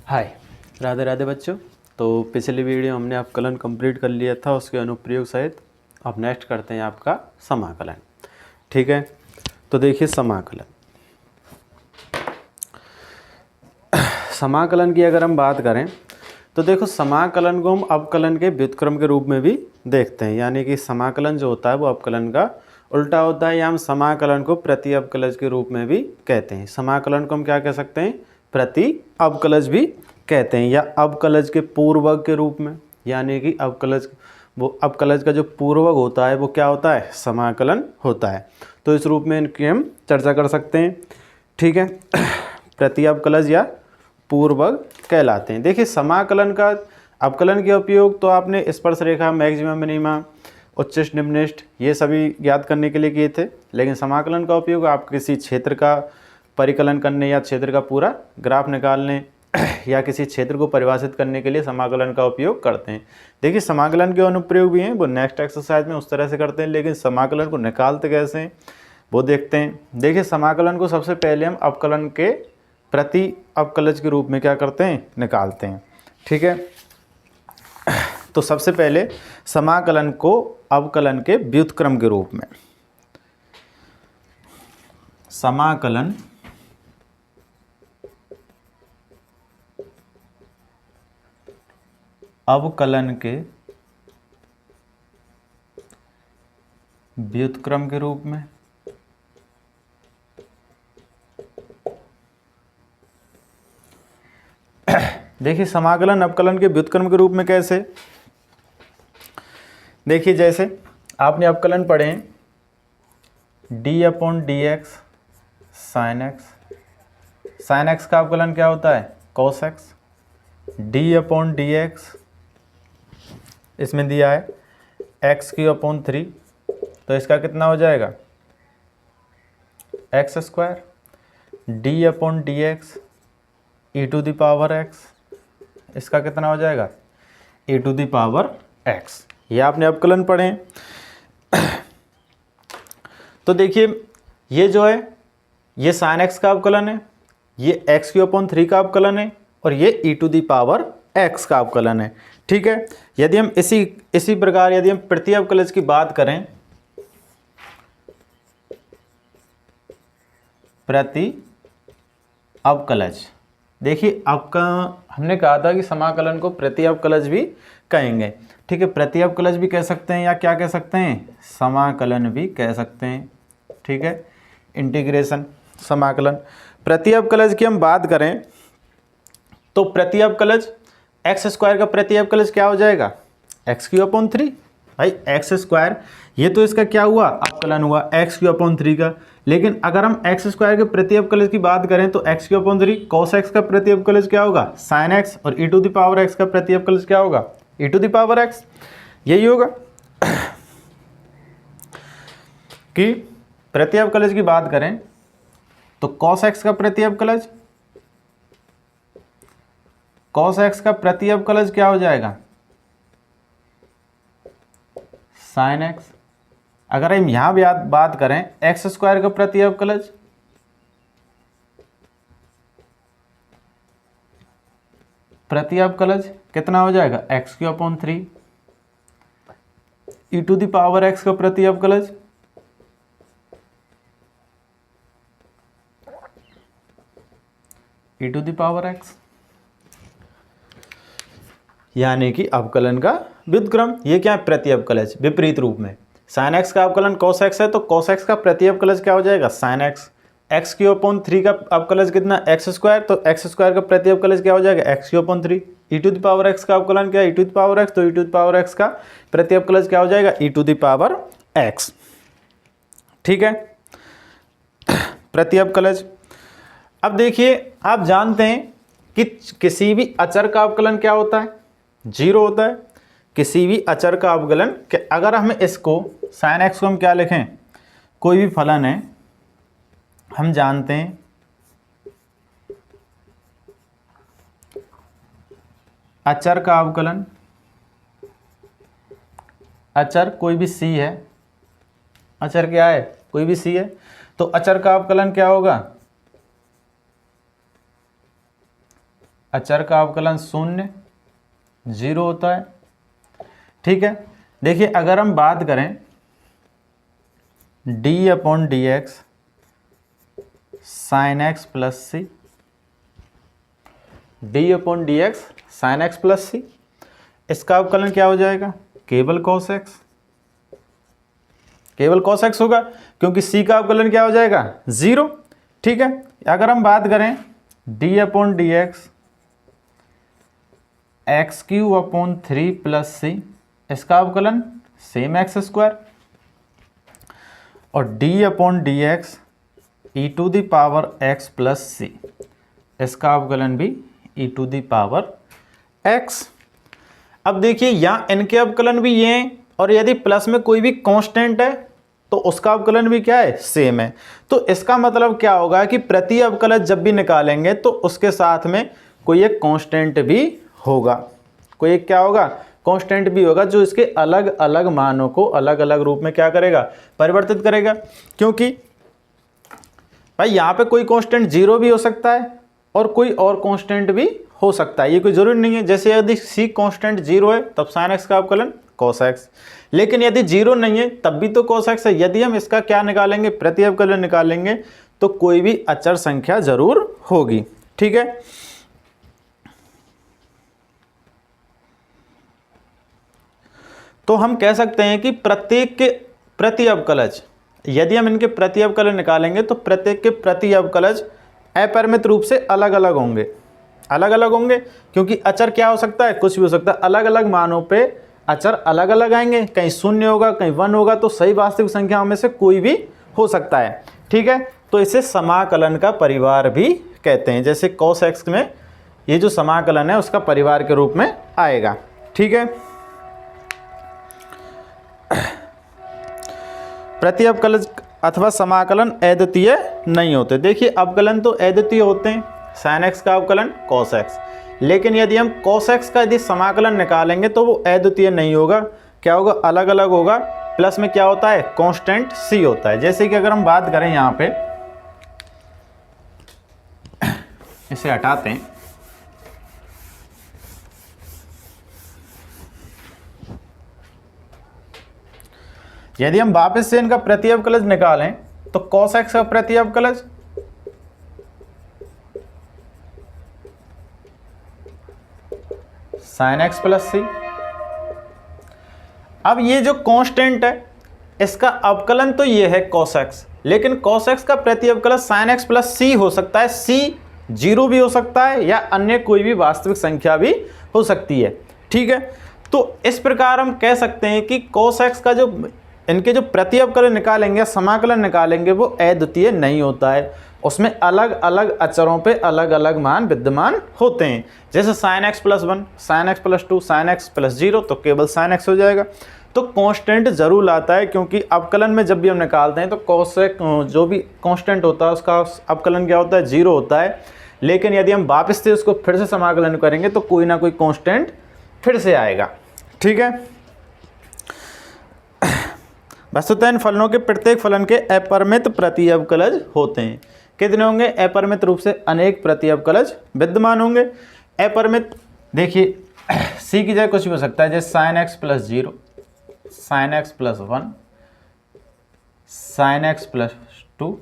हाय, राधे राधे बच्चों। तो पिछली वीडियो हमने अपकलन कंप्लीट कर लिया था उसके अनुप्रयोग सहित। अब नेक्स्ट करते हैं आपका समाकलन। ठीक है, तो देखिए समाकलन समाकलन की अगर हम बात करें तो देखो समाकलन को हम अवकलन के व्युत्क्रम के रूप में भी देखते हैं, यानी कि समाकलन जो होता है वो अवकलन का उल्टा होता है, या हम समाकलन को प्रति अवकलज के रूप में भी कहते हैं। समाकलन को हम क्या कह सकते हैं? प्रति अवकलज भी कहते हैं, या अवकलज के पूर्वक के रूप में, यानी कि अवकलज वो अवकलज का जो पूर्वक होता है वो क्या होता है? समाकलन होता है। तो इस रूप में इनकी हम चर्चा कर सकते हैं। ठीक है, प्रति अवकलज या पूर्वक कहलाते हैं। देखिए समाकलन का अवकलन के उपयोग तो आपने स्पर्श रेखा, मैक्सिमम मिनिमा, उच्चिष्ट निम्निष्ट ये सभी याद करने के लिए किए थे, लेकिन समाकलन का उपयोग आप किसी क्षेत्र का परिकलन करने या क्षेत्र का पूरा ग्राफ निकालने या किसी क्षेत्र को परिभाषित करने के लिए समाकलन का उपयोग करते हैं। देखिए समाकलन के अनुप्रयोग भी हैं, वो नेक्स्ट एक्सरसाइज में उस तरह से करते हैं, लेकिन समाकलन को निकालते कैसे हैं वो देखते हैं। देखिए समाकलन को सबसे पहले हम अवकलन के प्रति अवकलज के रूप में क्या करते हैं? निकालते हैं। ठीक है, तो सबसे पहले समाकलन को अवकलन के व्युत्क्रम के रूप में, समाकलन अवकलन के व्युत्क्रम के रूप में, देखिए समाकलन अवकलन के व्युत्क्रम के रूप में कैसे? देखिए जैसे आपने अवकलन पढ़े हैं d/dx sin x। sin x का अवकलन क्या होता है? cos x। d/dx इसमें दिया है x³ तो इसका कितना हो जाएगा? x²। d/dx e⁻x इसका कितना हो जाएगा? e⁻x। ये आपने अवकलन पढ़े हैं। तो देखिए ये जो है ये sin x का अवकलन है, ये x³ का अवकलन है, और ये e⁻x का अवकलन है। ठीक है, यदि हम इसी प्रकार यदि हम प्रति अवकलज की बात करें, प्रति अवकलज, देखिए आपका हमने कहा था कि समाकलन को प्रति अवकलज भी कहेंगे। ठीक है, प्रति अवकलज भी कह सकते हैं, या क्या कह सकते हैं? समाकलन भी कह सकते हैं। ठीक है, इंटीग्रेशन समाकलन। प्रति अवकलज की हम बात करें तो प्रति अवकलज x² का प्रति अवकलज क्या हो जाएगा? x³ भाई x², ये तो इसका क्या हुआ? अवकलन हुआ x³ का। लेकिन अगर हम x² के प्रति अवकलज की बात करें तो x³ cos x का प्रति अवकलज क्या होगा? sin x, और e⁻x का प्रति अवकलज क्या होगा? e⁻x। यही होगा कि प्रति अवकलज की बात करें तो cos x का प्रति अवकलज, cos x का प्रति अवकलज क्या हो जाएगा? sin x। अगर हम यहां भी बात करें x² का प्रति अवकलज, कितना हो जाएगा? x³ e⁻x का प्रति अवकलज, e⁻x, यानी कि अवकलन का व्युत्क्रम। ये क्या है? प्रति अवकलज विपरीत रूप में। sin x का अवकलन cos x है तो cos x का प्रति अवकलज क्या हो जाएगा? sin x। x³ का अवकलज कितना? x², तो x² का प्रति अवकलज क्या हो जाएगा? x³ e⁻x का अवकलन क्या है? e⁻x, तो e⁻x का प्रति अवकलज क्या हो जाएगा? e⁻x। ठीक है, प्रति अवकलज। अब देखिए आप जानते हैं कि किसी भी अचर का अवकलन क्या होता है? 0 होता है। किसी भी अचर का अवकलन, अगर हम इसको sin x को हम क्या लिखें? कोई भी फलन है, हम जानते हैं अचर का अवकलन, अचर कोई भी c है, अचर क्या है? कोई भी c है, तो अचर का अवकलन क्या होगा? अचर का अवकलन 0 0 होता है। ठीक है, देखिए अगर हम बात करें d/dx sin x प्लस सी, d/dx sin x प्लस सी, इसका अवकलन क्या हो जाएगा? केवल cos x, केवल cos x होगा क्योंकि c का अवकलन क्या हो जाएगा? 0। ठीक है, अगर हम बात करें d/dx x³ प्लस सी, इसका अवकलन सेम x², और d/dx e⁻x प्लस सी, इसका अवकलन भी e⁻x। अब देखिए यहाँ इनके अवकलन भी ये हैं, और यदि प्लस में कोई भी कांस्टेंट है तो उसका अवकलन भी क्या है? सेम है। तो इसका मतलब क्या होगा कि प्रति अवकलज जब भी निकालेंगे तो उसके साथ में कोई एक कांस्टेंट भी होगा, कोई एक क्या होगा? कांस्टेंट भी होगा, जो इसके अलग अलग मानों को अलग अलग रूप में क्या करेगा? परिवर्तित करेगा। क्योंकि भाई यहाँ पे कोई कांस्टेंट 0 भी हो सकता है और कोई और कांस्टेंट भी हो सकता है, ये कोई जरूरी नहीं है। जैसे यदि c कांस्टेंट 0 है तब sin x का अवकलन cos x, लेकिन यदि 0 नहीं है तब भी तो cos x है। यदि हम इसका क्या निकालेंगे? प्रति अवकलन निकालेंगे तो कोई भी अचर संख्या जरूर होगी। ठीक है, तो हम कह सकते हैं कि प्रत्येक के प्रति अवकलज, यदि हम इनके प्रति अवकलन निकालेंगे तो प्रत्येक के प्रति अवकलज अपरिमित रूप से अलग अलग होंगे, अलग अलग होंगे। क्योंकि अचर क्या हो सकता है? कुछ भी हो सकता है। अलग अलग मानों पे अचर अलग अलग आएंगे, कहीं 0 होगा, कहीं 1 होगा, तो सही वास्तविक संख्याओं में से कोई भी हो सकता है। ठीक है, तो इसे समाकलन का परिवार भी कहते हैं। जैसे cos x में ये जो समाकलन है उसका परिवार के रूप में आएगा। ठीक है, प्रति अवकलज अथवा समाकलन अद्वितीय नहीं होते। देखिए अवकलन तो अद्वितीय होते हैं, sin x का अवकलन cos x, लेकिन यदि हम cos x का यदि समाकलन निकालेंगे तो वो अद्वितीय नहीं होगा। क्या होगा? अलग अलग होगा। प्लस में क्या होता है? कांस्टेंट c होता है। जैसे कि अगर हम बात करें यहाँ पे, इसे हटाते हैं, यदि हम वापस से इनका प्रति अवकलज निकालें तो cos x का प्रति अवकलज sin x प्लस सी। अब ये जो कांस्टेंट है इसका अवकलन तो ये है cos x, लेकिन cos x का प्रति अवकलज sin x प्लस सी हो सकता है। c 0 भी हो सकता है या अन्य कोई भी वास्तविक संख्या भी हो सकती है। ठीक है, तो इस प्रकार हम कह सकते हैं कि cos x का जो इनके जो प्रति अवकलन निकालेंगे, समाकलन निकालेंगे, वो अद्वितीय नहीं होता है। उसमें अलग अलग अचरों पे अलग अलग मान विद्यमान होते हैं। जैसे sin x plus 1, sin x plus 2, sin x plus 0, तो केवल sin x हो जाएगा। तो कांस्टेंट जरूर आता है, क्योंकि अवकलन में जब भी हम निकालते हैं तो cos जो भी कांस्टेंट होता है उसका अवकलन क्या होता है? 0 होता है। लेकिन यदि हम वापस से उसको फिर से समाकलन करेंगे तो कोई ना कोई कांस्टेंट फिर से आएगा। ठीक है, वस्तुतः इन फलनों के प्रत्येक फलन के अपरिमित प्रति अवकलज होते हैं। कितने होंगे? अपरिमित रूप से अनेक प्रति अवकलज विद्यमान होंगे। अपरिमित, देखिए c की जगह कुछ भी हो सकता है, जैसे sin x plus 0, sin x plus 1, sin x plus 2,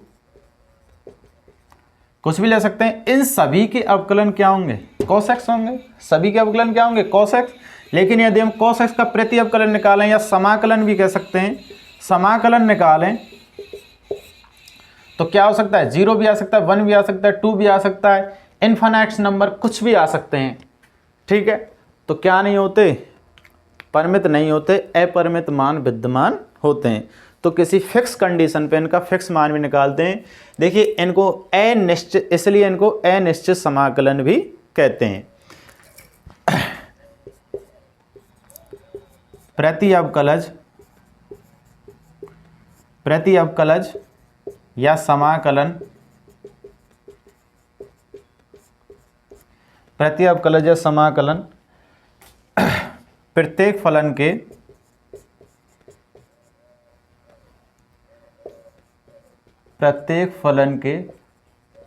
कुछ भी ले सकते हैं। इन सभी के अवकलन क्या होंगे? cos x होंगे। सभी के अवकलन क्या होंगे? cos x। लेकिन यदि हम cos x का प्रति अवकलन निकालें, या समाकलन भी कह सकते हैं, समाकलन निकालें तो क्या हो सकता है? 0 भी आ सकता है, 1 भी आ सकता है, 2 भी आ सकता है, इनफाइनाइट नंबर कुछ भी आ सकते हैं। ठीक है, तो क्या नहीं होते? परिमित नहीं होते, अपरिमित मान विद्यमान होते हैं। तो किसी फिक्स कंडीशन पे इनका फिक्स मान भी निकालते हैं। देखिए इनको अनिश्चित, इसलिए इनको अनिश्चित समाकलन भी कहते हैं। प्रति अवकलज या समाकलन, प्रति अवकलज या समाकलन प्रत्येक फलन के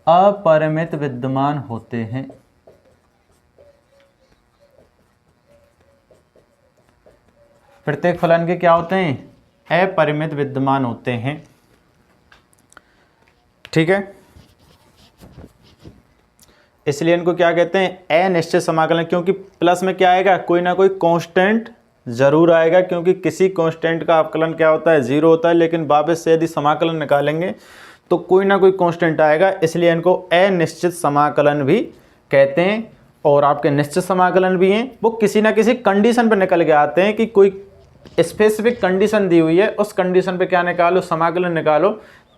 अपरिमित विद्यमान होते हैं। प्रत्येक फलन के क्या होते हैं, अपरिमित विद्यमान होते हैं। ठीक है, इसलिए इनको क्या कहते हैं, अनिश्चित समाकलन। क्योंकि प्लस में क्या आएगा, कोई ना कोई कांस्टेंट जरूर आएगा, क्योंकि किसी कांस्टेंट का अवकलन क्या होता है, जीरो होता है, लेकिन वापस से यदि समाकलन निकालेंगे तो कोई ना कोई कांस्टेंट आएगा, इसलिए इनको अनिश्चित समाकलन भी कहते हैं। और आपके निश्चित समाकलन भी हैं, वो किसी ना किसी कंडीशन पर निकल के आते हैं कि कोई स्पेसिफिक कंडीशन दी हुई है, उस कंडीशन पे क्या निकालो, समाकलन निकालो,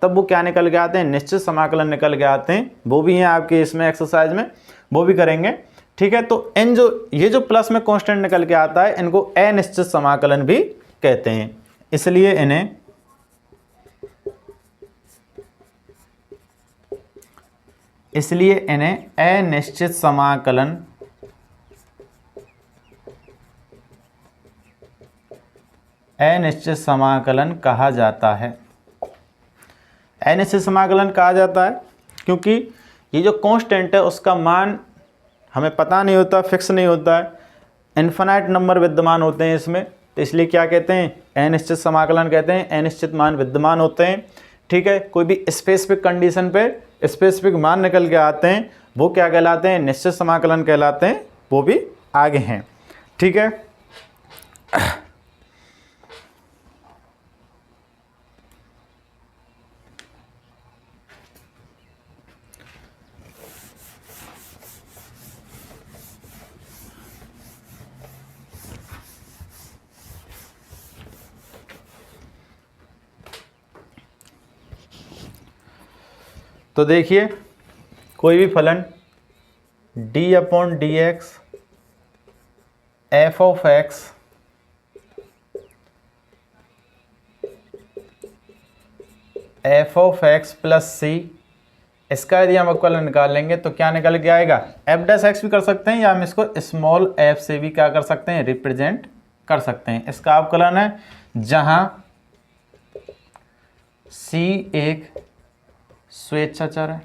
तब वो क्या निकल के आते हैं, निश्चित समाकलन निकल के आते हैं। वो भी हैं आपके इसमें एक्सरसाइज में, वो भी करेंगे। ठीक है, तो इन जो ये जो प्लस में कांस्टेंट निकल के आता है, इनको अनिश्चित समाकलन भी कहते हैं। इसलिए इन्हें अनिश्चित समाकलन कहा जाता है। अनिश्चित समाकलन कहा जाता है क्योंकि ये जो कांस्टेंट है उसका मान हमें पता नहीं होता, फिक्स नहीं होता है, इन्फिनाइट नंबर विद्यमान होते हैं इसमें, तो इसलिए क्या कहते हैं, अनिश्चित समाकलन कहते हैं। अनिश्चित मान विद्यमान होते हैं। ठीक है, कोई भी स्पेसिफिक कंडीशन पे स्पेसिफिक मान निकल के आते हैं, वो क्या कहलाते हैं, निश्चित समाकलन कहलाते हैं। वो भी आगे हैं। ठीक है, तो देखिए कोई भी फलन d/dx f(x) प्लस c, इसका यदि हम अवकलन निकालेंगे तो क्या निकल के आएगा, f' भी कर सकते हैं, या हम इसको स्मॉल f से भी क्या कर सकते हैं, रिप्रेजेंट कर सकते हैं। इसका अवकलन है जहां c एक स्वेच्छाचार है,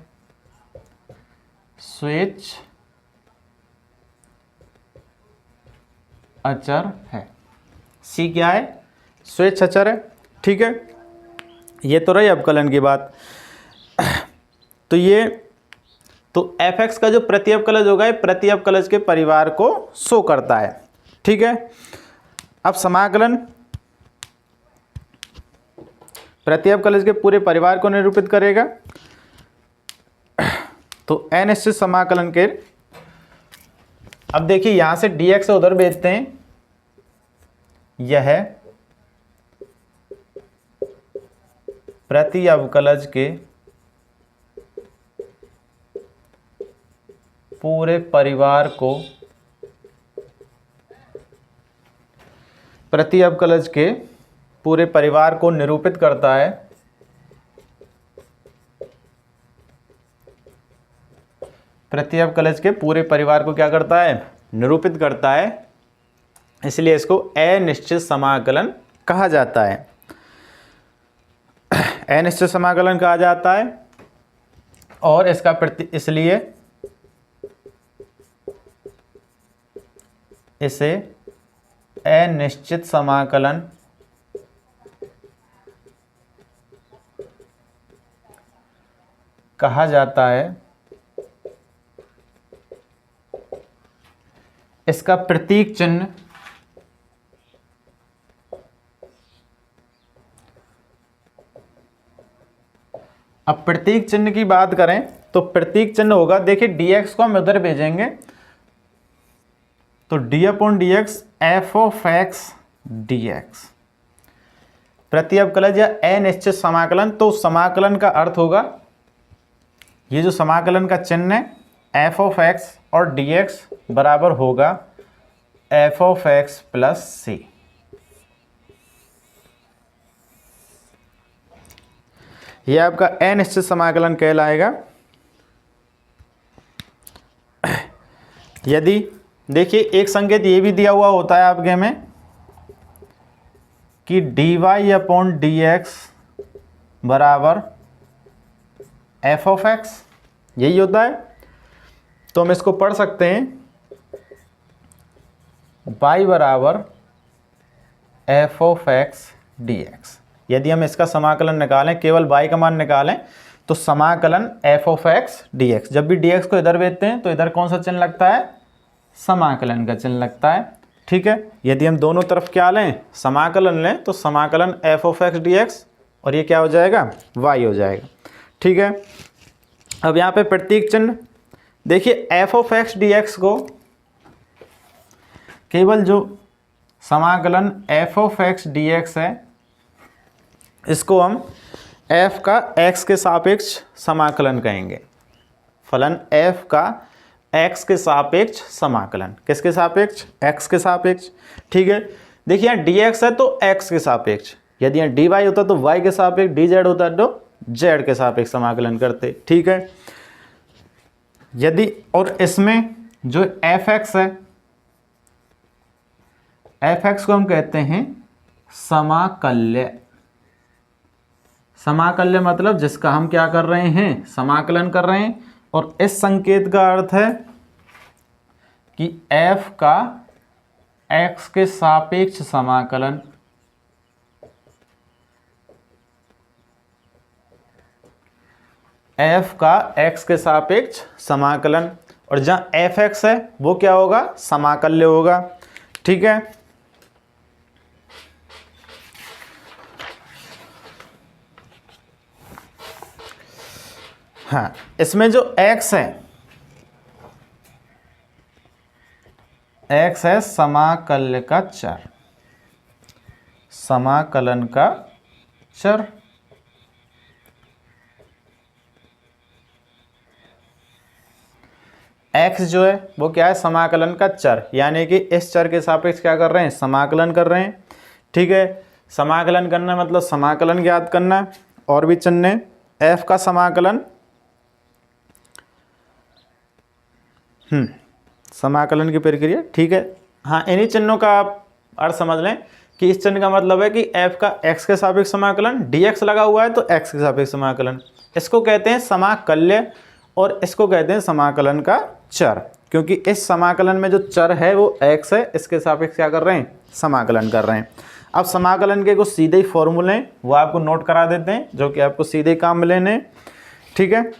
अचर है। c क्या है, स्वेच्छाचार है। ठीक है, ये तो रही अवकलन की बात। तो f(x) का जो प्रति अवकलज होगा, ये प्रति अवकलज के परिवार को शो करता है। ठीक है, अब समाकलन प्रति अवकलज के पूरे परिवार को निरूपित करेगा। तो अनिश्चित समाकलन के, अब देखिए यहां से dx उधर भेजते हैं, यह प्रति अवकलज के पूरे परिवार को, प्रति अवकलज के पूरे परिवार को निरूपित करता है। प्रति अवकलज के पूरे परिवार को क्या करता है, निरूपित करता है। इसलिए इसको अनिश्चित समाकलन कहा जाता है। अनिश्चित समाकलन कहा जाता है और इसका इसलिए इसे अनिश्चित समाकलन कहा जाता है। इसका प्रतीक चिन्ह अब प्रतीक चिन्ह की बात करें तो प्रतीक चिन्ह होगा, देखिए dx को हम उधर भेजेंगे तो d/dx f(x) dx प्रति अवकलज या अनिश्चित समाकलन। तो समाकलन का अर्थ होगा, ये जो समाकलन का चिन्ह है f(x) और dx बराबर होगा f(x) प्लस c। यह आपका अनिश्चित समाकलन कहलाएगा। यदि देखिए एक संकेत ये भी दिया हुआ होता है आपके में कि dy/dx बराबर f(x), यही होता है। तो हम इसको पढ़ सकते हैं y बराबर F of x d x. यदि हम इसका समाकलन निकालें, केवल y का मान निकालें, तो समाकलन F of x d x. जब भी डी एक्स को इधर भेजते हैं तो इधर कौन सा चिन्ह लगता है? समाकलन का चिन्ह लगता है। ठीक है, यदि हम दोनों तरफ क्या लें? समाकलन लें, तो समाकलन F of x d x, और ये क्या हो जाएगा? y हो जाएगा। ठीक है, अब यहाँ पे प्रतीक चिन्ह देखिए, F of x d x को केवल जो समाकलन F of x d x है, इसको हम f का x के सापेक्ष समाकलन कहेंगे। फलन f का x के सापेक्ष समाकलन। किसके सापेक्ष? x के सापेक्ष। ठीक है, देखिए यहाँ dx है तो x के सापेक्ष, यदि यहाँ dy होता तो y के सापेक्ष, dz होता तो z के सापेक्ष समाकलन करते। ठीक है, यदि और इसमें जो fx है, fx को हम कहते हैं समाकल्य। समाकल्य मतलब जिसका हम क्या कर रहे हैं? समाकलन कर रहे हैं। और इस संकेत का अर्थ है कि f का x के सापेक्ष समाकलन, f का x के सापेक्ष समाकलन, और जहां fx है वो क्या होगा? समाकल्य होगा। ठीक है, हाँ, इसमें जो x है, x है समाकल्य का चर, समाकलन का चर। x जो है वो क्या है? समाकलन का चर, यानी कि इस चर के सापेक्ष क्या कर रहे हैं? समाकलन कर रहे हैं। ठीक है, समाकलन करना मतलब समाकलन ज्ञात करना। और भी चिन्ह, f का समाकलन, समाकलन की प्रक्रिया। ठीक है, हाँ, इन्हीं चिन्हों का आप अर्थ समझ लें कि इस चिन्ह का मतलब है कि f का x के सापेक्ष समाकलन, dx लगा हुआ है तो x के सापेक्ष समाकलन। इसको कहते हैं समाकल्य और इसको कहते हैं समाकलन का चर, क्योंकि इस समाकलन में जो चर है वो x है, इसके सापेक्ष क्या कर रहे हैं? समाकलन कर रहे हैं। अब समाकलन के कुछ सीधे ही फॉर्मूले हैं, वो आपको नोट करा देते हैं, जो कि आपको सीधे काम में लेने। ठीक है,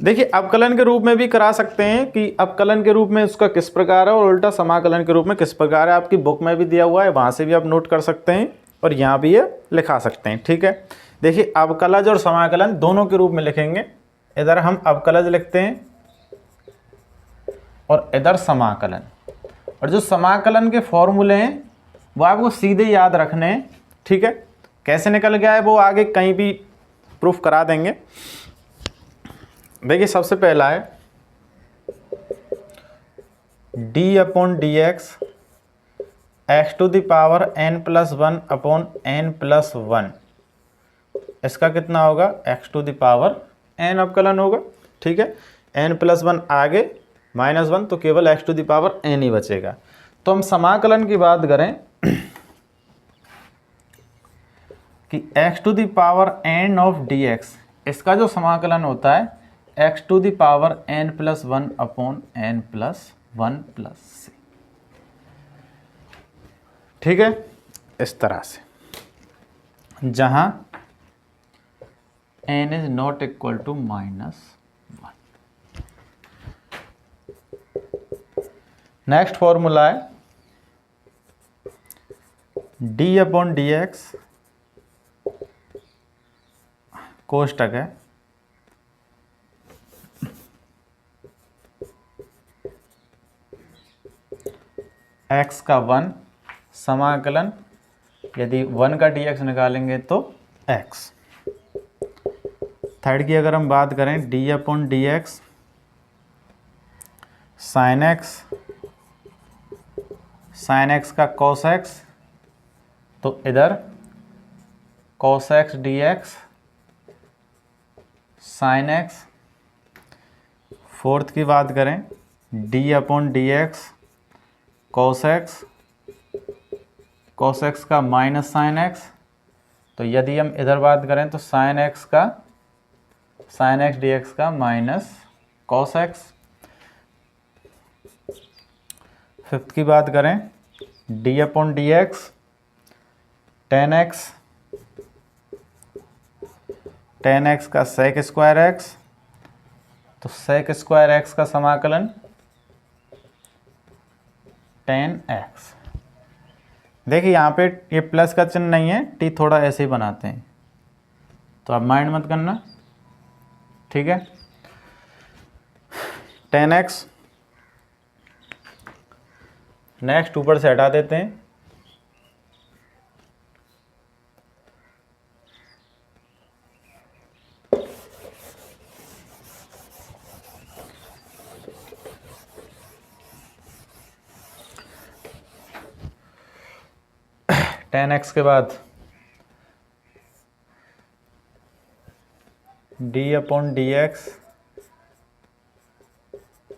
देखिए अवकलन के रूप में भी करा सकते हैं कि अवकलन के रूप में उसका किस प्रकार है और उल्टा समाकलन के रूप में किस प्रकार है। आपकी बुक में भी दिया हुआ है, वहाँ से भी आप नोट कर सकते हैं और यहाँ भी ये लिखा सकते हैं। ठीक है, देखिए अवकलज और समाकलन दोनों के रूप में लिखेंगे। इधर हम अवकलज लिखते हैं और इधर समाकलन। और जो समाकलन के फॉर्मूले हैं वो आपको सीधे याद रखने हैं। ठीक है, कैसे निकल गया है वो आगे कहीं भी प्रूफ करा देंगे। देखिए सबसे पहला है d upon d x x to the power n+1 upon n+1, इसका कितना होगा? x to the power n अवकलन होगा। ठीक है, n+1 आगे -1 तो केवल x to the power n ही बचेगा। तो हम समाकलन की बात करें कि x to the power n of dx, इसका जो समाकलन होता है x to the power n+1 upon n+1 plus c। ठीक है, इस तरह से, जहां n is not equal to -1। Next formula है d अपॉन डी एक्स, कोष्टक है x का 1 समाकलन, यदि 1 का dx निकालेंगे तो x। थर्ड की अगर हम बात करें d upon d x sine x का cos x, तो इधर cos x dx sine x. Fourth की बात करें d upon d x cos x, cos x का माइनस साइन एक्स। तो यदि हम इधर बात करें तो साइन एक्स डी एक्स का माइनस कॉस एक्स। फिफ्थ की बात करें d upon d x tan x, tan x का सेक स्क्वायर एक्स। तो सेक स्क्वायर एक्स का समाकलन टेन एक्स। देखिए यहाँ पे ये प्लस का चिन्ह नहीं है, टी थोड़ा ऐसे ही बनाते हैं, तो आप माइंड मत करना, ठीक है। टेन एक्स नेक्स्ट ऊपर से हटा देते हैं। टेन एक्स के बाद d upon d x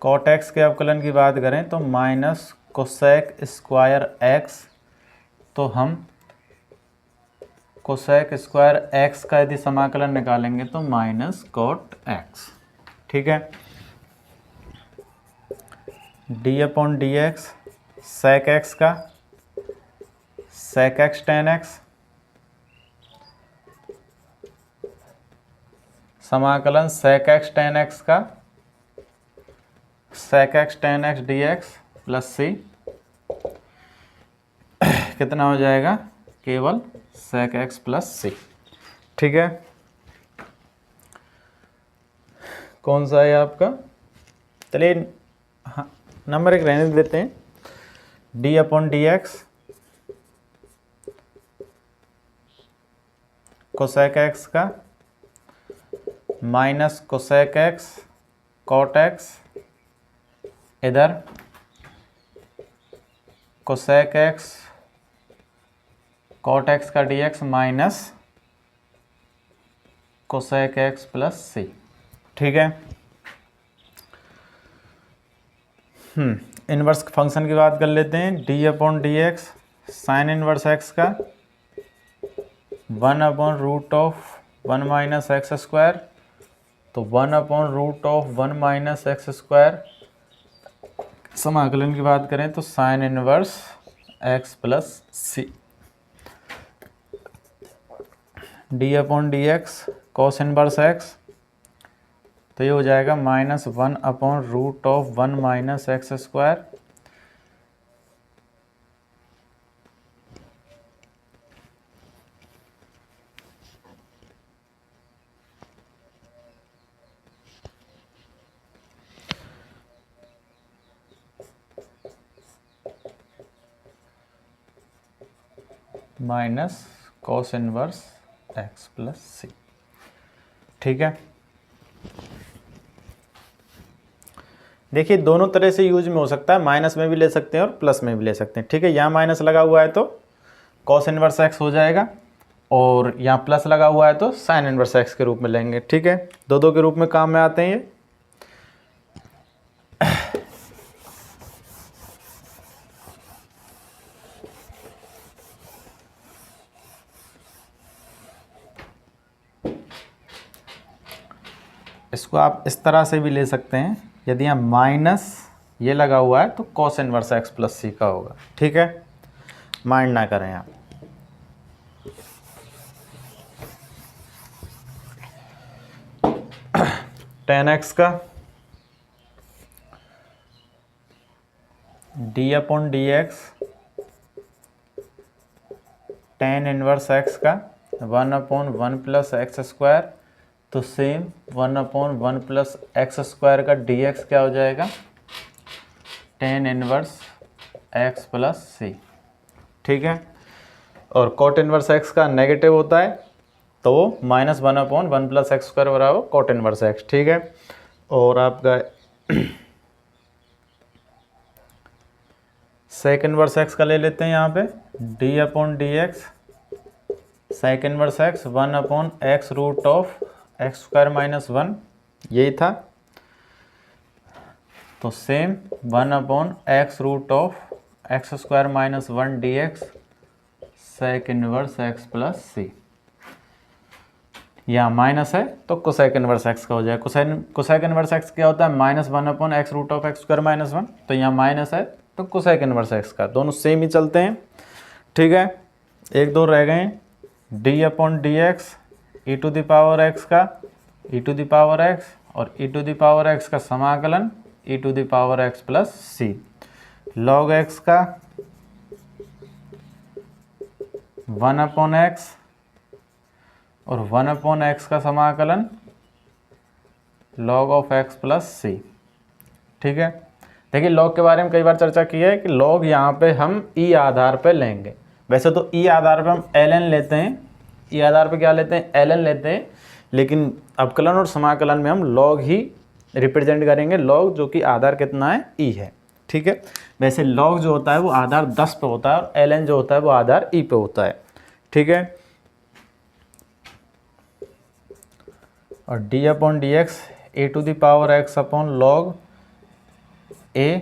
cot x के अवकलन की बात करें तो माइनस कोसेक स्क्वायर एक्स। तो हम कोसेक स्क्वायर एक्स का यदि समाकलन निकालेंगे तो माइनस कॉट एक्स, ठीक है। D upon d x sec x का सेक एक्स टेन एक्स, समाकलन सेक एक्स टेन एक्स का sec x tan x d x plus c, कितना हो जाएगा, केवल सेक एक्स प्लस सी, ठीक है। कौन सा है आपका, चलिए हाँ नंबर एक रहने देते हैं। D upon d x cosec x का minus cosec x cot x, इधर कोसेक एक्स कॉट एक्स का d x minus cosec x plus c, ठीक है। इनवर्स फंक्शन की बात कर लेते हैं। D upon d x sine inverse x का one upon root of one minus x square. तो one upon root of one minus x square समाकलन की बात करें तो sine inverse x plus c. D upon d x cos inverse x, तो ये हो जाएगा minus one upon root of one minus x square. Minus cos inverse x plus c, ठीक है। देखिए दोनों तरह से यूज में हो सकता है, माइनस में भी ले सकते हैं और प्लस में भी ले सकते हैं, ठीक है। यहाँ माइनस लगा हुआ है तो कॉस इनवर्स एक्स हो जाएगा और यहाँ प्लस लगा हुआ है तो साइन इनवर्स एक्स के रूप में लेंगे, ठीक है। दो दो के रूप में काम में आते हैं ये। इसको आप इस तरह से भी ले सकते हैं, यदि यहाँ माइनस ये लगा हुआ है तो cos inverse x plus c का होगा, ठीक है। माइंड ना करें आप। टेन एक्स का d upon d x tan inverse x का one upon one plus x square. तो same one upon one plus x square का डी एक्स क्या हो जाएगा, tan inverse x plus c, ठीक है। और कॉट इनवर्स एक्स का नेगेटिव होता है तो वो minus one upon one plus x square बराबर कॉट इनवर्स एक्स, ठीक है। और आपका सेक इनवर्स एक्स का ले लेते हैं यहाँ पे, d upon d x sec inverse x one upon x root of x square minus 1 यही था। तो सेम 1/x√ऑफ x square minus 1 dx sec inverse x plus c. यहाँ माइनस है तो कोसेक इनवर्स एक्स का हो जाए। कोसेक इनवर्स एक्स क्या होता है? -1/x√ऑफ एक्स स्क्वायर माइनस 1। तो यहाँ माइनस है तो कोसेक इनवर्स एक्स का, दोनों सेम ही चलते हैं। ठीक है, एक दो रह गए, d/dx e⁻x का e⁻x और e⁻x का समाकलन e⁻x प्लस सी। log x का 1/x और 1/x का समाकलन log of x plus c. ठीक है, देखिए log के बारे में कई बार चर्चा की है कि log यहाँ पे हम e आधार पे लेंगे। वैसे तो e आधार पे हम ln लेते हैं, e आधार पे क्या लेते हैं? ln लेते हैं, लेकिन अवकलन और समाकलन में हम log ही रिप्रेजेंट करेंगे, log जो कि आधार कितना है? e है। ठीक है, वैसे log जो होता है वो आधार 10 पे होता है और ln जो होता है वो आधार e पे होता है। ठीक है, और d/dx e⁻x upon log a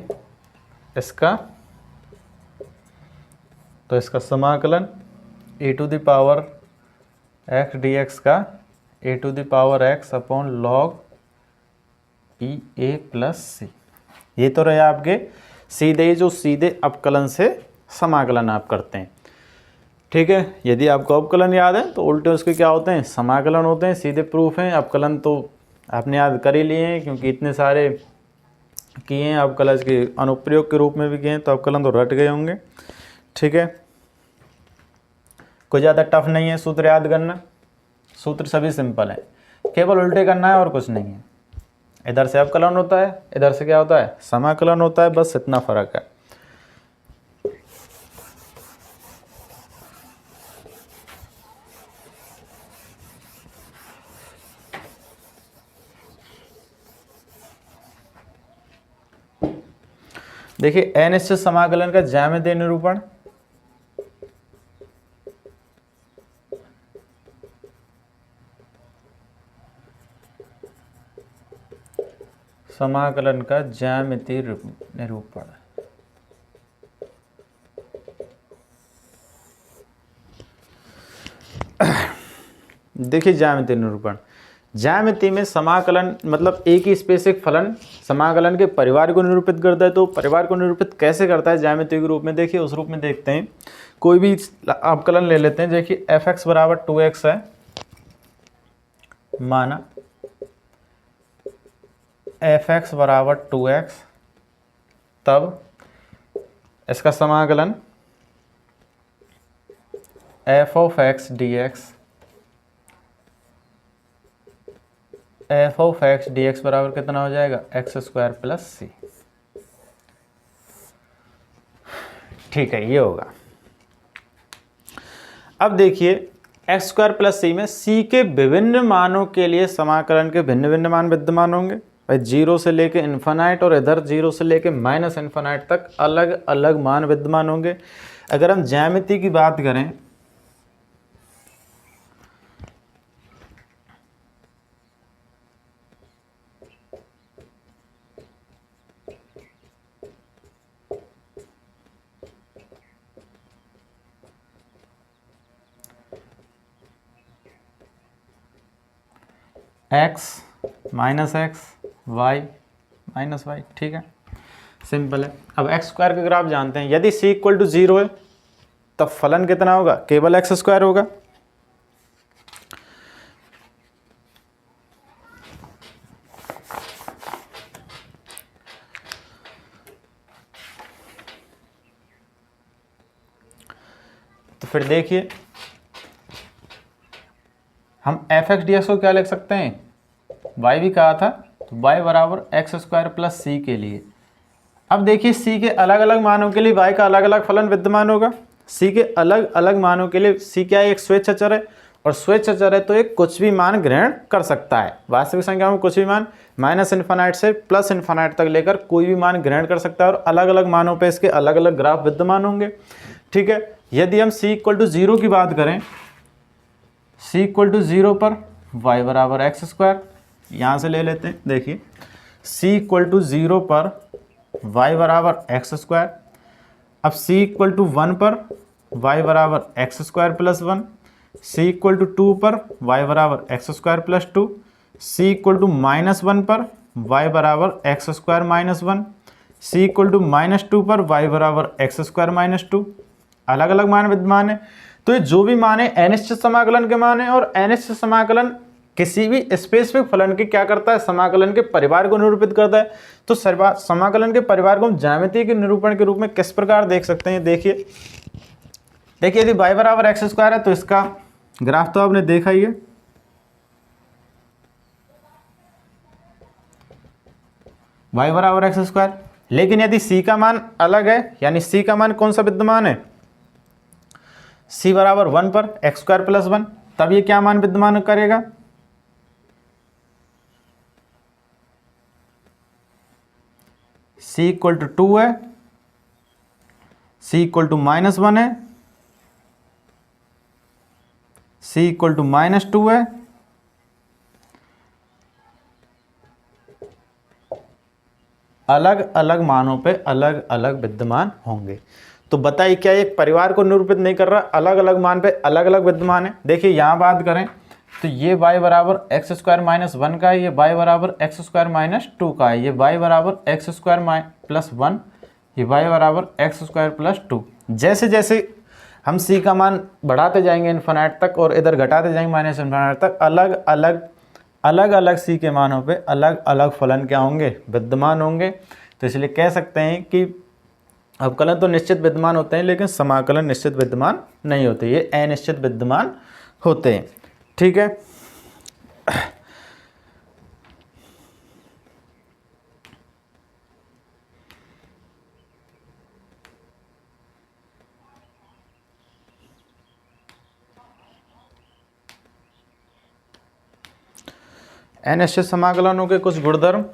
इसका, तो इसका समाकलन e⁻x dx का e⁻x upon log e a plus c. ये तो रहे आपके सीधे जो सीधे अवकलन से समाकलन आप करते हैं। ठीक है, यदि आपको अवकलन याद है तो उल्टे उसके क्या होते हैं? समाकलन होते हैं, सीधे प्रूफ हैं। अवकलन तो आपने याद कर ही लिए हैं क्योंकि इतने सारे किए हैं, अवकलन के अनुप्रयोग के रूप में भी किए हैं, तो अवकलन तो रट गए होंगे। ठीक है, कोई ज़्यादा टफ नहीं है सूत्र याद करना, सूत्र सभी सिंपल है, केवल उल्टे करना है और कुछ नहीं है। इधर से अवकलन होता है, इधर से क्या होता है? समाकलन होता है, बस इतना फर्क है। देखिए अनिश्चित समाकलन का ज्यामितीय निरूपण, समाकलन का ज्यामितीय निरूपण। देखिए ज्यामितीय निरूपण, ज्यामिति में समाकलन मतलब एक ही स्पेसिफिक फलन समाकलन के परिवार को निरूपित करता है। तो परिवार को निरूपित कैसे करता है ज्यामिति के रूप में? देखिए उस रूप में देखते हैं, कोई भी अवकलन ले लेते हैं। देखिए f(x) = 2x है, माना f(x) = 2x, तब इसका समाकलन f(x) dx, f(x) dx बराबर कितना हो जाएगा? x² plus c. ठीक है, ये होगा। अब देखिए x² प्लस सी में c के विभिन्न मानों के लिए समाकलन के भिन्न भिन्न मान विद्यमान होंगे। भाई 0 से लेके इन्फिनाइट और इधर 0 से लेके -इन्फिनाइट तक अलग अलग मान विद्यमान होंगे। अगर हम ज्यामिति की बात करें, x minus x y minus y. ठीक है, सिंपल है। अब x² का ग्राफ जानते हैं, यदि c = 0 है तब फलन कितना होगा? केवल x² होगा। तो फिर देखिए हम f(x) dx को क्या लिख सकते हैं? y भी कहा था, तो y = x² प्लस सी के लिए। अब देखिए c के अलग अलग मानों के लिए y का अलग अलग फलन विद्यमान होगा। c के अलग अलग मानों के लिए c क्या है? एक स्वेच्छाचर है, और स्वेच्छाचर है तो एक कुछ भी मान ग्रहण कर सकता है। वास्तविक संख्या में कुछ भी मान -इन्फिनाइट से +इन्फिनाइट तक लेकर कोई भी मान ग्रहण कर सकता है, और अलग अलग मानों पे इसके अलग अलग ग्राफ विद्यमान होंगे। ठीक है, यदि हम c = 0 की बात करें, c = 0 पर y बराबर एक्स स्क्वायर, यहाँ से ले लेते हैं। देखिए c इक्वल टू 0 पर y बराबर एक्स स्क्वायर, अब c इक्वल टू 1 पर y बराबर x square plus 1, c equal to 2 पर y बराबर x square plus 2, c equal to -1 पर y बराबर x square minus 1, c equal to -2 पर y बराबर एक्स स्क्वायर माइनस 2। अलग अलग मान विद्यमान है, तो ये जो भी मान है अनिश्चित समाकलन के मान है, और अनिश्चित समाकलन किसी भी स्पेसिफिक फलन के क्या करता है, समाकलन के परिवार को निरूपित करता है। तो समाकलन के परिवार को हम ज्यामिति के निरूपण के रूप में किस प्रकार देख सकते हैं, देखिए यदि y बराबर एक्स स्क्वायर है तो इसका ग्राफ तो आपने देखा ही है, y बराबर एक्स स्क्वायर। लेकिन यदि c का मान अलग है, यानी c का मान कौन सा विद्यमान है, c बराबर 1 पर एक्स स्क्वायर प्लस 1, तब ये क्या मान विद्यमान करेगा, c इक्वल टू 2 है, c इक्वल टू -1 है, c इक्वल टू -2 है, अलग अलग मानों पे अलग अलग विद्यमान होंगे। तो बताइए क्या एक परिवार को निरूपित नहीं कर रहा, अलग अलग मान पे अलग अलग विद्यमान है। देखिए यहाँ बात करें तो ये y बराबर एक्स स्क्वायर माइनस 1 का है, ये y बराबर एक्स स्क्वायर माइनस 2 का है, ये y बराबर एक्स स्क्वायर प्लस 1, ये y बराबर एक्स स्क्वायर प्लस 2। जैसे जैसे हम c का मान बढ़ाते जाएंगे इन्फिनिट तक और इधर घटाते जाएंगे माइनस इन्फिनिट तक, अलग अलग c के मानों पे अलग अलग फलन क्या होंगे, विद्यमान होंगे। तो इसलिए कह सकते हैं कि अवकलन तो निश्चित विद्यमान होते हैं, लेकिन समाकलन निश्चित विद्यमान नहीं होते, ये अनिश्चित विद्यमान होते हैं। ठीक है, अनिश्चित समाकलनों के कुछ गुणधर्म।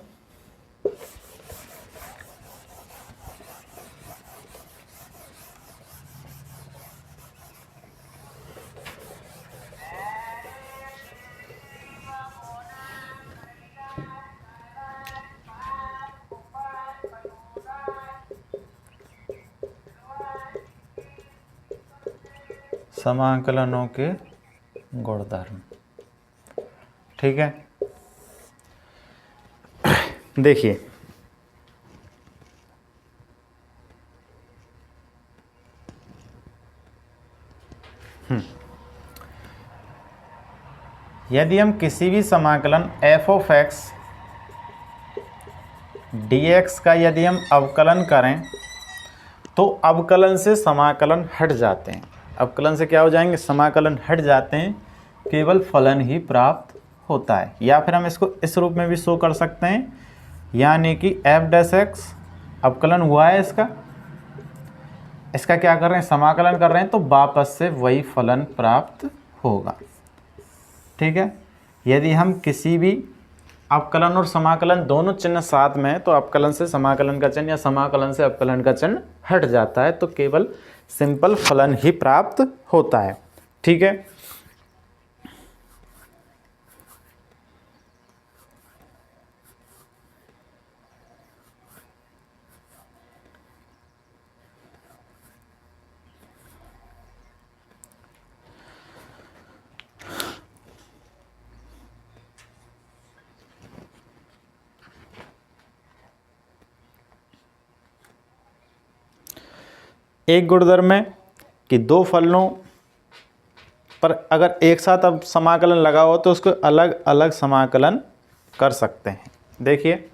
समाकलनों के गुणधर्म, ठीक है। देखिए यदि हम किसी भी समाकलन f ऑफ x dx का यदि हम अवकलन करें तो अवकलन से समाकलन हट जाते हैं। अवकलन से क्या हो जाएंगे, समाकलन हट जाते हैं, केवल फलन ही प्राप्त होता है। या फिर हम इसको इस रूप में भी शो कर सकते हैं, यानी कि f डैश x अवकलन हुआ है इसका क्या कर रहे हैं, समाकलन कर रहे हैं, तो वापस से वही फलन प्राप्त होगा। ठीक है, यदि हम किसी भी अवकलन और समाकलन दोनों चिन्ह साथ में है तो अवकलन से समाकलन का चिन्ह या समाकलन से अवकलन का चिन्ह हट जाता है, तो केवल सिंपल फलन ही प्राप्त होता है। ठीक है, एक गुणधर्म है कि दो फलनों पर अगर एक साथ अब समाकलन लगा हो तो उसको अलग अलग समाकलन कर सकते हैं। देखिए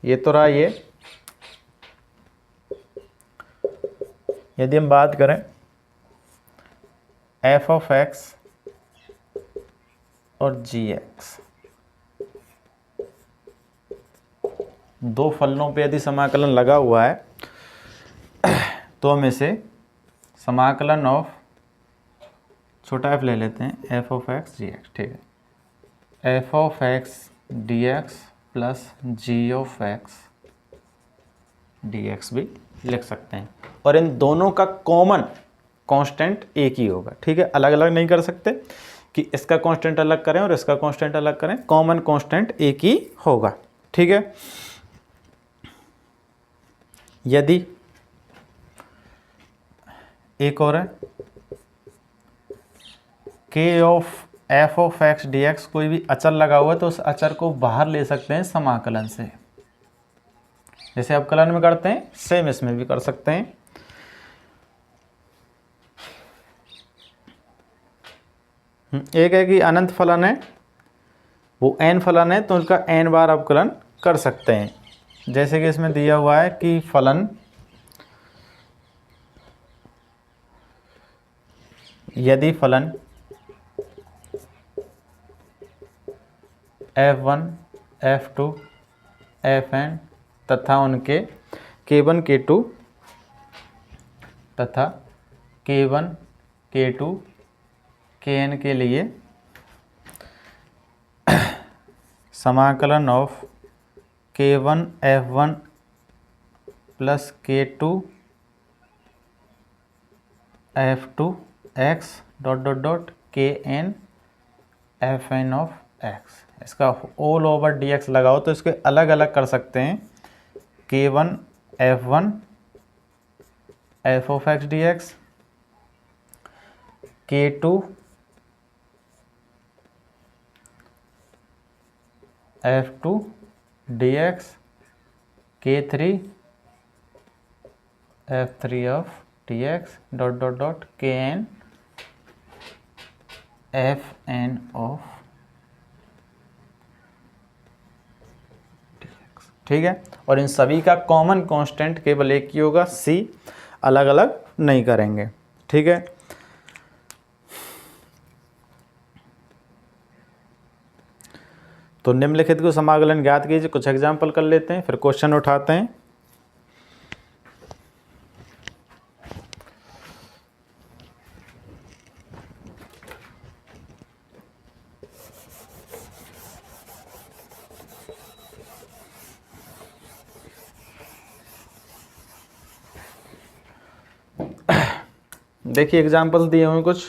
ये तो रहा, ये यदि हम बात करें f ऑफ x और gx, दो फलनों पे यदि समाकलन लगा हुआ है तो हम इसे समाकलन ऑफ छोटा f ले लेते हैं, f ऑफ x dx। ठीक है, f of x dx plus g of x dx भी लिख सकते हैं। और इन दोनों का कॉमन कांस्टेंट एक ही होगा। ठीक है, अलग अलग नहीं कर सकते कि इसका कांस्टेंट अलग करें और इसका कांस्टेंट अलग करें, कॉमन कांस्टेंट एक ही होगा। ठीक है, यदि एक और है k of f of x dx, कोई भी अचर लगा हुआ है तो उस अचर को बाहर ले सकते हैं समाकलन से, जैसे अवकलन में करते हैं सेम इसमें भी कर सकते हैं। एक है कि अनंत फलन है, वो n फलन है तो उनका n बार अवकलन कर सकते हैं, जैसे कि इसमें दिया हुआ है कि फलन यदि फलन f1 f2 fn तथा उनके k1 k2 तथा k1 k2 kn के लिए समाकलन of k1 f1 plus k2 f2 x dot dot dot kn fn of x, इसका ऑल ओवर dx लगाओ तो इसके अलग अलग कर सकते हैं, k1 f1 f of x dx, k2 f2 dx, k3 f3 of dx dot dot dot kn fn of. ठीक है, और इन सभी का कॉमन कांस्टेंट केवल एक ही होगा c, अलग अलग नहीं करेंगे। ठीक है, तो निम्नलिखित को समाकलन ज्ञात कीजिए। कुछ एग्जाम्पल कर लेते हैं फिर क्वेश्चन उठाते हैं। देखिए एग्जाम्पल्स दिए हुए कुछ।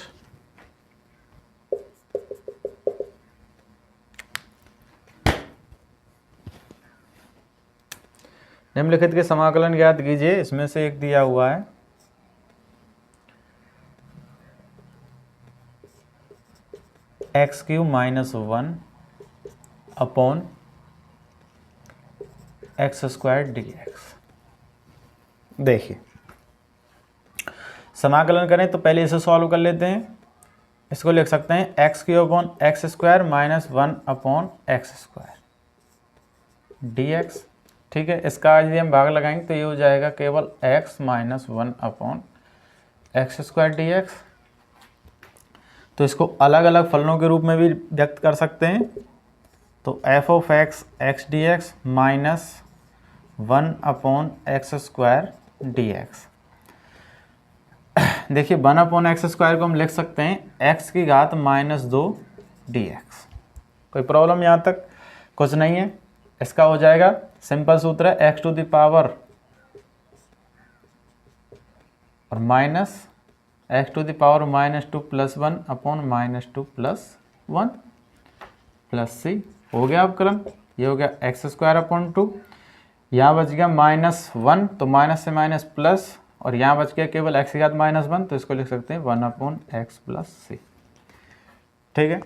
निम्नलिखित के समाकलन ज्ञात कीजिए, इसमें से एक दिया हुआ है x³ - 1 अपॉन x² dx। देखिए समाकलन करें तो पहले इसे सॉल्व कर लेते हैं। इसको लिख सकते हैं x³ upon x² minus 1 upon x² dx। ठीक है, इसका यदि हम भाग लगाएंगे तो ये हो जाएगा केवल x minus 1 upon x² dx। तो इसको अलग अलग फलनों के रूप में भी व्यक्त कर सकते हैं, तो f of x dx minus 1 upon x² dx। देखिए 1 अपॉन x² को हम लिख सकते हैं x की घात -2 dx। कोई प्रॉब्लम यहाँ तक कुछ नहीं है। इसका हो जाएगा सिंपल सूत्र है x टू द पावर और minus x to the power -2 + 1 upon -2 + 1 plus c। हो गया अवकलन, ये हो गया x² अपॉन 2। यहाँ बच गया -1 तो माइनस से माइनस प्लस, और यहाँ बच गया केवल x की घात -1 तो इसको लिख सकते हैं 1 अपॉन x प्लस c। ठीक है,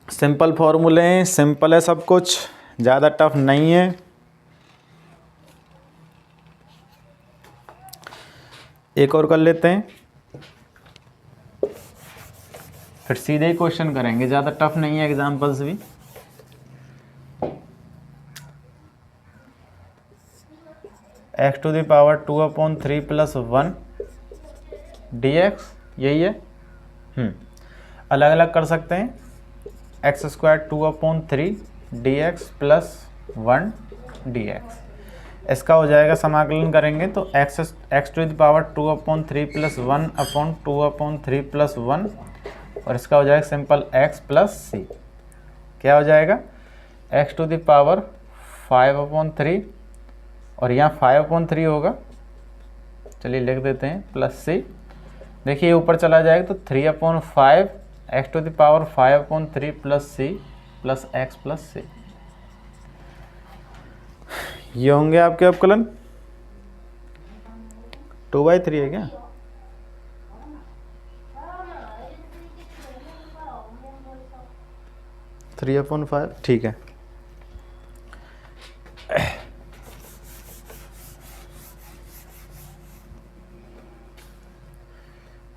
सिंपल फॉर्मूले हैं, सिंपल है सब कुछ, ज़्यादा टफ नहीं है। एक और कर लेते हैं फिर सीधे ही क्वेश्चन करेंगे, ज़्यादा टफ नहीं है एग्जाम्पल्स भी। x to the power 2 upon 3 + 1 dx, यही है। अलग अलग कर सकते हैं, x² 2 upon 3 dx plus 1 dx। इसका हो जाएगा समाकलन करेंगे तो x to the power 2 upon 3 + 1 upon 2 upon 3 + 1, और इसका हो जाएगा सिंपल x प्लस c। क्या हो जाएगा x to the power 5 upon 3, और यहाँ 5 अपॉन 3 होगा, चलिए लिख देते हैं, प्लस c देखिए ऊपर चला जाएगा तो 3/5 x to the power 5/3 plus c plus x plus c. ये होंगे आपके अवकलन। 2/3 है क्या? थ्री अपॉन 5 ठीक है।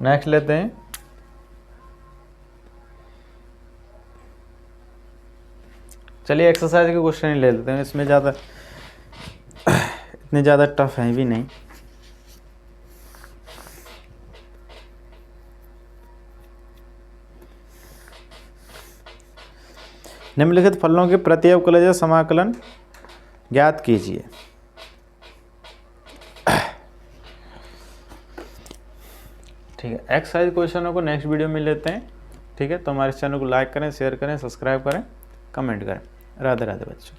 नेक्स्ट लेते हैं। चलिए एक्सरसाइज के क्वेश्चन ही ले लेते हैं, इसमें ज़्यादा इतने ज़्यादा टफ है भी नहीं। निम्नलिखित फलनों के प्रति अवकलज समाकलन ज्ञात कीजिए। ठीक है, एक्सरसाइज क्वेश्चनों को नेक्स्ट वीडियो में लेते हैं। ठीक है, तो हमारे चैनल को लाइक करें, शेयर करें, सब्सक्राइब करें, कमेंट करें। राधे राधे बच्चों।